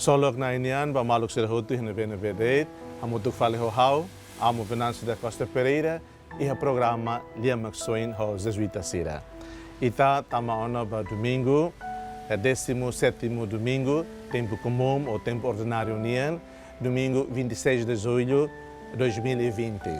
Solok na inian, ba maluk sira hotu hina vena vedeit, amutuk fale ho hau, amo Venâncio da Costa Pereira, e o programa Liamak Soin ho Jesuita Sira. Ita tama ona ba domingo, 17º domingo, tempo comum ou tempo ordinário nian, domingo 26 de julho de 2020.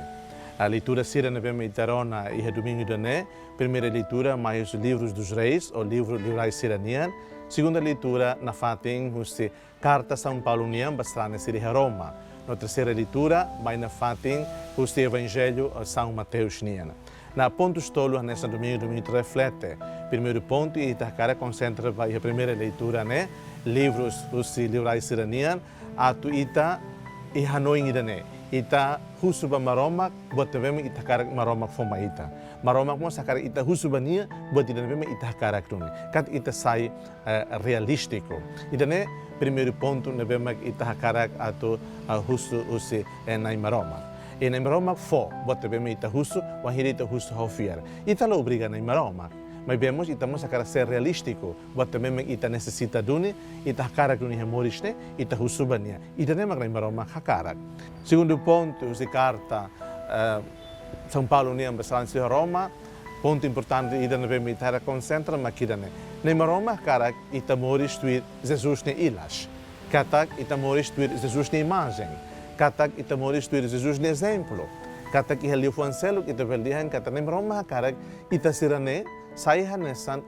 A leitura Sira na Bema Itarona e a domingo da né, primeira leitura mais os livros dos reis, ou livro Livrais Siranian, segunda leitura na fatin huste Carta São Paulo nian bastrana Siri Roma. Na terceira leitura, vai na fatin huste Evangelho São Mateus nian. Na ponto estolo nessa domingo reflete. Primeiro ponto e Itacara concentra vai a primeira leitura né, livros huste Livrais Siranian, atu ita e Hanoi idane. Ita husuba maromak buat tebem ita karak maromak foma ita. Maromak mo sakar ita husubania buat ita tebem ita karak tuni. Kat ita sai realístico. Idane primeiro ponto nebemak ita karak atau husu usi nai maromak. E nai maromak fo buat tebem ita husu wahiri ita husu hofiar. Ita lo obriga nai maromak. Mas vemos itamos a ser realístico, buat também ita necessita duni, ita hakarak duni hemorishne, ita husubania, ita nem magna maroma hakarak. Segundo ponto, de carta São Paulo niam bastança Roma, ponto importante ida na vem ita concentra makidane. Nem maroma hakarak ita morish tuir Jesus ne ilas, katak ita morish tuir Jesus ne imagem, katak ita morish tuir Jesus ne exemplo, katak ihaliu fuancelo ita veldihan katak nem maroma hakarak ita sirane sai hanesan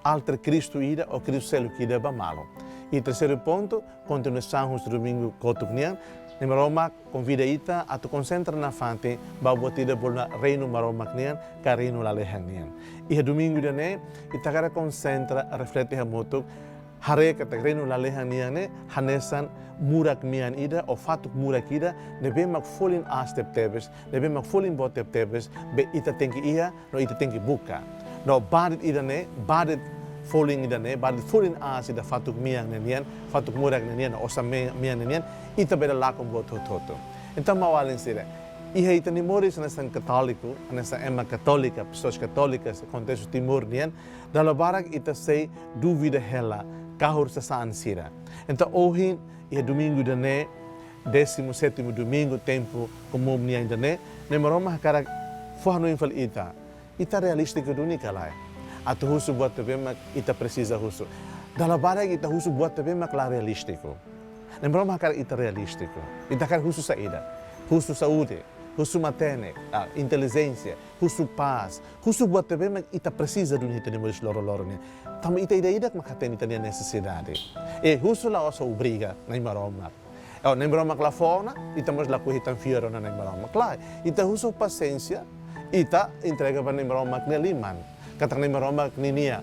alter Cristo ida ou Cristo selo que ida ba malo. E terceiro ponto, continuação do domingo cotuknian, em Roma convida ita a tu concentra na fante ba botida por na reino maromacnian, ka reino la lehanian. E domingo dane ita cara concentra reflete hamotuk hare kata reino la lehanian hanesan murak mian ida o fatuk murak ida nebe mak folin astep tebes, nebe mak folin botep tebes be ita tenki ia no ita tenki buka. No badit idane, badit falling idane, badit falling as ida fatuk miang nenian, fatuk murak nenian, osa miang nenian, ita beda lakom boto toto. Então mawalin sira. Iha ita ni moris nessa católico, nessa ema católica, pessoas católicas, contexto timor nian, dalo barak ita sei dúvida hela, kahur sasaan sira. Então hoje iha domingo dane, 17º domingo, tempo comum nian dane, nemaroma karak forno infal ita. Ita realístico do nikalai. Atu husu buat tebemak ita precisa husu. Dalam barang ita husu buat tebemak la realístico. Lembra makar ita realístico. Ita kar husu saída, husu saúde, husu matene, inteligência, husu paz, husu buat tebemak ita precisa do nita nemos loro ne. Tam ita ida makaten ita necessidade. E husu la osa obriga na imaroma. Nem broma la fona, ita mos la kuhitan fiero na imaroma. Claro, ita husu paciência. Ita entrega para Neymar Kneliman. Kata Neymar Kninia.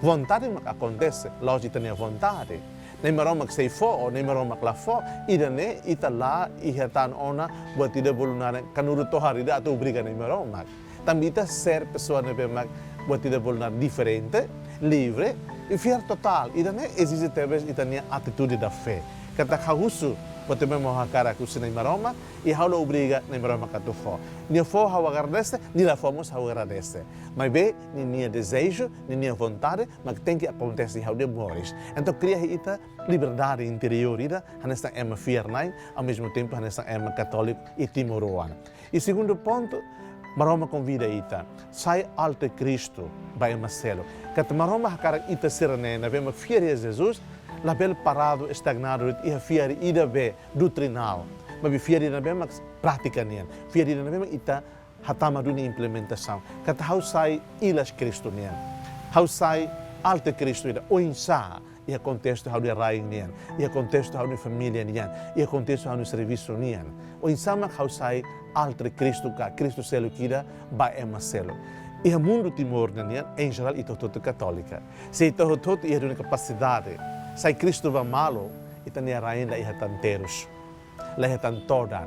Vontade acontece, lógico tem a vontade. Neymar sei fo ou Neymar lá fo, ida ne ita lá e retan ona buat ida bolunar kanuru tohar ida atau obriga Neymar. Também ita ser pessoa Neymar buat ida bolunar diferente, livre e fiel total. Ida ne existe talvez ita ne atitude da fé. Kata kausu Pode mesmo hakara kusi na maroma e haulo obriga na maroma katufo. Ni fo hau agradece, ni la fomos hau agradece. Mas bem, ni desejo, ni vontade, mas tem que acontecer hau de moris. Então cria ita liberdade interior ida, hanesta ema fiernai, ao mesmo tempo hanesta ema católico e timoroan. E segundo ponto, maroma convida ita, sai alto Cristo, vai Marcelo. Kat maroma hakara ita serena, vema fieri a Jesus, label parado, estagnado, e a fieri ida be doutrinal. Mas fieri na bem, mas prática nian. Fieri na bem, ita hatama duni implementação. Kata how sai ilas Cristo nian. How sai alto Cristo ida, o insa. E a contexto how de raing nian. E a contexto how de família nian. E a contexto how de serviço nian. O insa mak how sai alto Cristo ka Cristo selo kida ba ema selo. E o mundo timor nian, em geral, ita toda católica. Se ita toda ia de capacidade. Sai Cristo va malo, ita ni arain la ihatan terus, la ihatan todan,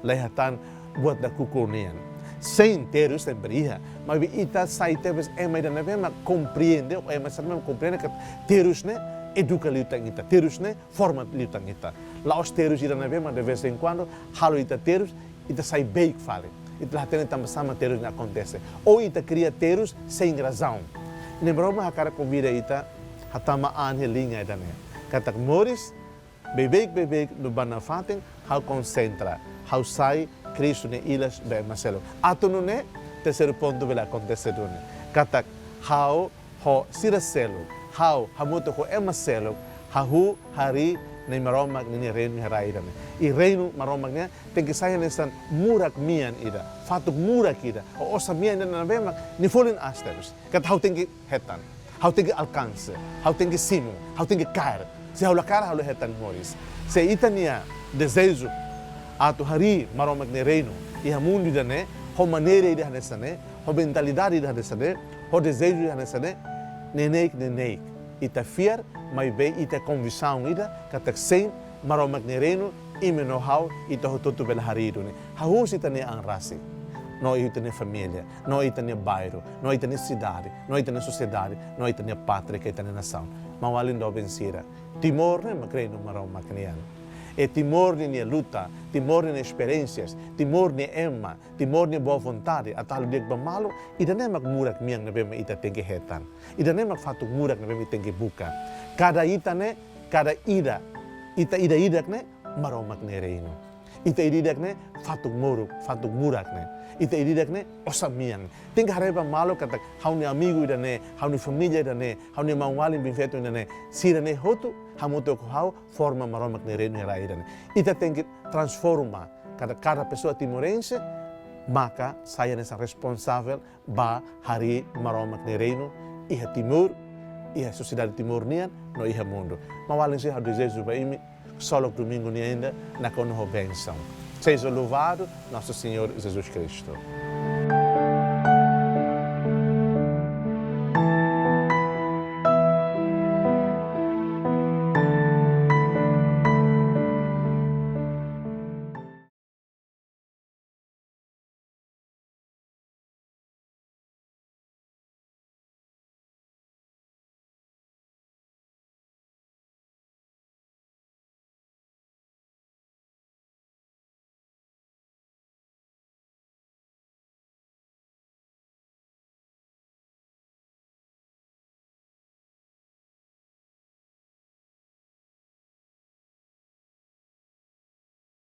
la ihatan buat da kukunian. Sem terus sem beriha, mas ita sai teves ema ida neve ma compreende, ou ema sabe compreende que terus ne educa liutang ita, terus ne forma liutang ita. La os terus ida neve ma de vez em quando, halo ita terus, ita sai bem fale. Ita lá tem também sama terus ne acontece. Ou ita cria terus sem razão. Lembrou-me a cara convida ita hatama anhelinha dane. Katak moris bebek no banafaten, how concentra, how sai Cristo ne ilas be Marcelo. Ato no ne, terceiro ponto vai acontecer no ne. Katak, how ho siracelo, how hamuto ho Marcelo, hahu hari nem maromak nem reino heraida ne. E reino maromak ne tem que sair nestan murak mian ida, fatuk murak ida, o osa mian na bemak ni folin asteros. Kat how tem que hetan, how tem que alcance, how tem que simo, how tem que cair. Se how la cara how le hetan moris. Se itania desejo ato hari maromak ne reino e hamundo ida ne, ho maneira ida nessa ne, ho mentalidade ida nessa ne, ho desejo ida nessa ne, nenek. Ita fier, mas bem ita convicção ida, katak sem maromak ne reino, e me know-how, ita hototo bela harido ne. Hahus ita ne ang rasi. Não ita ne família, não ita ne bairro, não ita ne cidade, não ita ne sociedade, não ita ne pátria, que ita ne nação. Mawalin do vencira. Timor ne makreno maromak ne yan. E timor ne luta, timor ne experiências, timor ne emma, timor ne boa vontade, atalo dek bamalo, ida ne murak miang na bema ita tem que hetan. Ida ne fatuk murak na bema tem que buka. Cada ita ne, cada ida ne maromak ne reino. Ita ida ne fatuk murak ne. Ita ida ne osamiang. Tem que hareba malo kata hau ne amigo ida ne, hau ne família ida ne, hau ne mawalin binfeto ida ne, sira ne hotu hamuto hau forma maromak ne reino ida ne. Ita tem que transforma cada pessoa timorense, maka saya nessa responsável ba hari maromak ne reino, iha Timor, iha sociedade timornian, no iha mundo. Mawalin se hau desejo ba imi, solo domingo ni ainda na conoho benção. Seja louvado nosso Senhor Jesus Cristo.